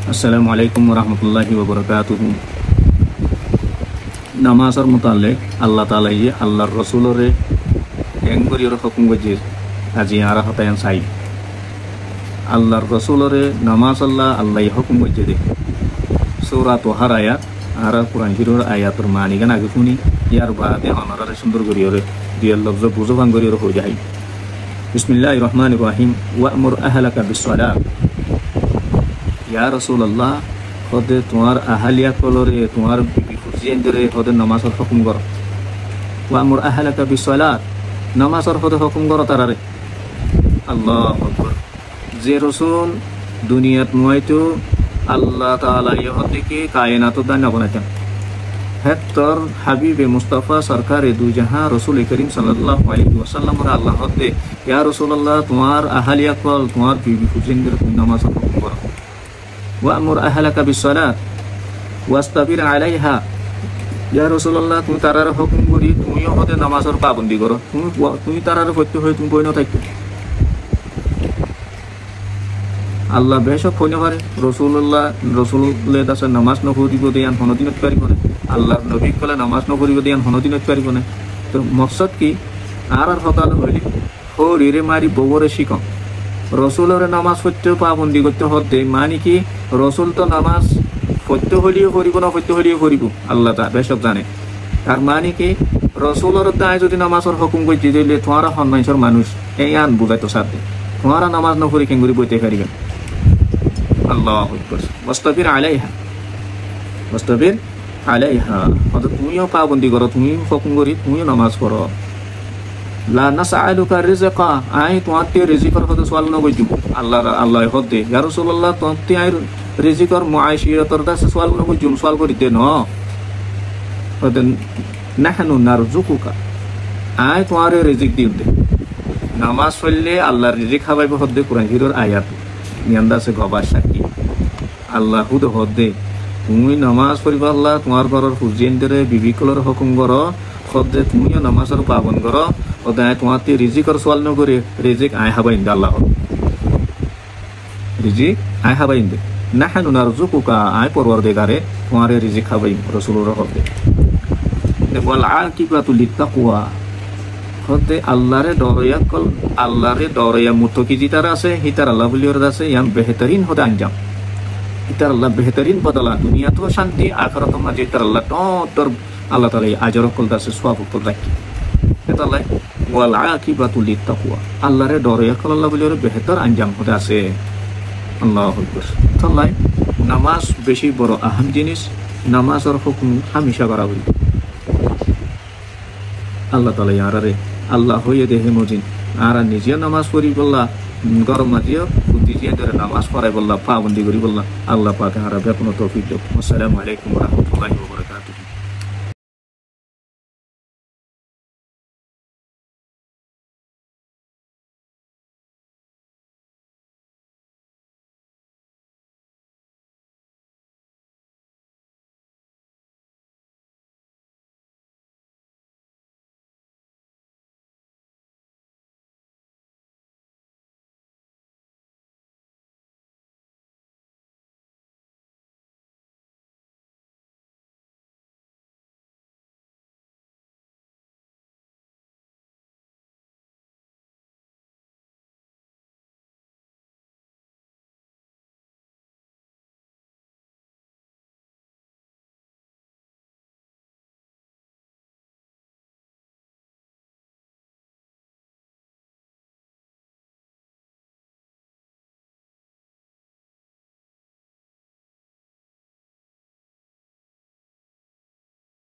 আসসালামু আলাইকুম রহমতুল্লাহি ওবরাকাতুহু। নামাজের মোতালেক আল্লাহ তাআলা আল্লাহর রসুলরে এঙ্গরিয়র হুকুম গজির আজি আরা হতায়ান সাই আল্লাহর রসুলরে নামাজ আল্লাহ হুকুম গজে দে সূরা তোহার আয়াত আর কোরআন শরীফের আয়াতের মানি গান আগে শুনি ইয়ার বাদে অনারে সুন্দর করিয়রে দিয়ে লফজ বুঝো ভাঙ করিয়র হয়ে যায়। বিসমিল্লাহির রহমানির রহিম ওয়া'মুর আহলাকা বিসসালাত। ইয়া রাসূলুল্লাহ, খোদে তোমার আহলিয়া কলরে তোমার বিবি ফুজিয়েন্দরে খোদে নামাজের হুকুম কর। ওয়া'মুর আহলাকা বিসসালাত, নামাজের খোদে হুকুম কর তারারে। আল্লাহু আকবার। যে রাসূল দুনিয়াত নয়তো আল্লাহ তাআলা ইহদিকে কায়নাত দান বানাইতেন, হেতর হাবিবে মুস্তাফা সরকারে দু জাহান রাসূল করিম সাল্লাল্লাহু আলাইহি ওয়াসাল্লাম আল্লাহ হতে ইয়া রাসূলুল্লাহ তোমার আহলিয়া কল তোমার বিবি ফুজিয়েন্দরে নামাজের হুকুম কর। ওয়া'মুর আহলাকা বিসসালাত ওয়াস্তাবির আলাইহা। ইয়া রাসূলুল্লাহ, তুমি তারার হুকুম করি তুমিও হতে নামাজের পাবন্দি করো। তুমি তারার সত্য হয়ে তুমি বইন থাকো। আল্লাহ বেশক হইতে পারে রসুলের কাছে নামাজ নকরিব দিয়ান হনদিনত পারিব না। আল্লাহর নবী কলে নামাজ নকরিব দিয়ান হনদিনত পারিব না। তো মকসদ কি আর হতাল হইলে হরিরে মারি বগরে শিকম রসুলের নামাজ সত্য পাবন্দি করতে হতে মানে কি রসুল তো নামাজ সত্য হলিও করিব না সত্য হলিও করিব আল্লাহ তা বেশক জানে। আর মানে কি রসুলের দায় যদি নামাজের হুকুম করতে দিলে তোমার সন্ন্যাসের মানুষ এই আন বুঝাইতো সাথে তোমারা নামাজ নকরি কেঙ্গুরি বইতে পারিবেন। আল্লাহু আকবার। ওয়াস্তাবির আলাইহা, ওয়াস্তাবির আলাইহা, অর্থাৎ তুমিও পাবন্দি করো, তুমি হুকুম করি তুমিও নামাজ পড়ো। লা নাসআলুকা রিজকা, আই তোমাতে রিজিকর কথা সওয়াল ন কইজু আল্লাহ হদে ইয়া রাসূলুল্লাহ তোমাতে আই রিজিকর মুআশিরাতর দাসে সওয়াল ন কইজু সওয়াল করিতে ন হদে নাহনু নারজুকুকা, আই তোমারে রিজিক দিউতে। নামাজ পড়লে আল্লাহর রিজিক খাওয়াইব হদে কোরআন শরীফের আয়াত নিয়ান্দাসে গবার সাক্ষী আল্লাহ হুদ হদে তুমি নামাজ পড়িবা আল্লাহ তোমার ঘরের ফুজিয়েন্দরে বিবিকলর হুকুম করো হদে তুমিও নামাজের পাবন করো ওদায় তোমাতে রিজিকর সওয়াল ন করে রিজিক আই হাবাইন দে আল্লাহ রিজিক আই হাবাইন দে নাহনু নারজুকুকা, আই পরওয়ারদিগারে তোমারে রিজিক খাওয়াইম রাসূলুর হদে। ওয়াল আকিবাতু লিত্তাকওয়া, হতে আল্লাহরে ডরয়া কল আল্লাহরে ডরয়া মুত্তাকি জিতার আছে হিতার আল্লাহ বলিওর আছে ইয়াম বেহতরিন হতে আঞ্জাম হিতার আল্লাহ বেহতরিন বদলা দুনিয়া তো শান্তি আখিরাত মা জিতার আল্লাহ তোর আল্লাহ তাআলা আজর কল দাসে সওয়াব কল রাখি এতালাই। ওয়াল আকিবাতু লিত্তাকওয়া, আল্লাহরে ডরয়া কল আল্লাহ বলিওর বেহতর আঞ্জাম হতে আছে। আল্লাহু আকবার। তাআলা নামাজ বেশি বড় আহম জিনিস, নামাজের হুকুম হামেশা করা হই আল্লাহ তাআলা ইয়ারারে আল্লাহ হইয়ে দেহে মজিন আর নিজে নামাজ পড়ি বললা গরম মাঝিও বুদ্ধি দিয়ে ধরে নামাজ পড়াই বললা পাবন্দি করি বললা আল্লাহ পাক আর বেপন তৌফিক দেব। আসসালামু আলাইকুম ওয়া রাহমাতুল্লাহি ওয়া বারাকাতুহু।